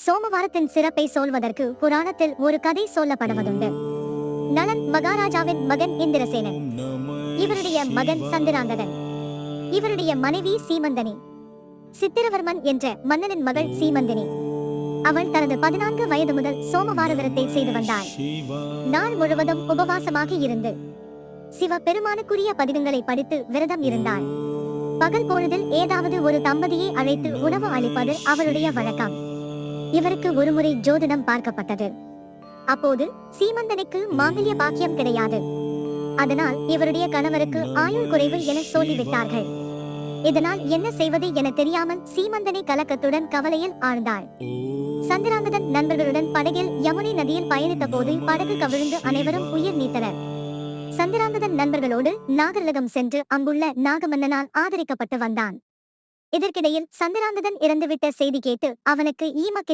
சோமவாரத்தின் சிறப்பை சொல்வதற்கு புராணத்தில் ஒரு கதை சொல்லப்படுவதுண்டு. நளன் மகாராஜாவின் மகன் இந்திரசேனன். இவருடைய மகன் சந்திராங்கதன். இவருடைய மனைவி சீமந்தனி. சித்திரவர்மன் என்ற மன்னனின் மகள் சீமந்தினி. அவள் தனது 14 வயது முதல் சோமவார விரத்தை செய்து வந்தாள். நாள் முழுவதும் உபவாசமாக இருந்து சிவ பெருமானுக்குரிய பதிகங்களை படித்து விரதம் இருந்தாள். பகல் பொழுதில் ஏதாவது ஒரு தம்பதியை அழைத்து உணவு அளிப்பது அவளுடைய வழக்கம். இவருக்கு ஒருமுறை ஜோதிடம் பார்க்கப்பட்டது. அப்போது சீமந்தனுக்கு மாங்கல்ய பாக்கியம் கிடையாது. அதனால் இவருடைய கணவருக்கு ஆயுள் குறைவு என சொல்லிவிட்டார்கள். இதனால் என்ன செய்வது என தெரியாமல் சீமந்தனை கலக்கத்துடன் கவலையில் ஆழ்ந்தாள். சந்திராங்கதன் நண்பர்களுடன் படகில் யமுனை நதியில் பயணித்த போது படகு கவிழ்ந்து அனைவரும் உயிர் நீத்தனர். சந்திராங்கதன் நண்பர்களோடு நாகர்லகம் சென்று அங்குள்ள நாகமன்னனால் ஆதரிக்கப்பட்டு வந்தான். இதற்கிடையில் சந்திராங்கதன் இறந்துவிட்ட செய்தி கேட்டு அவனுக்கு ஈமக்கிரி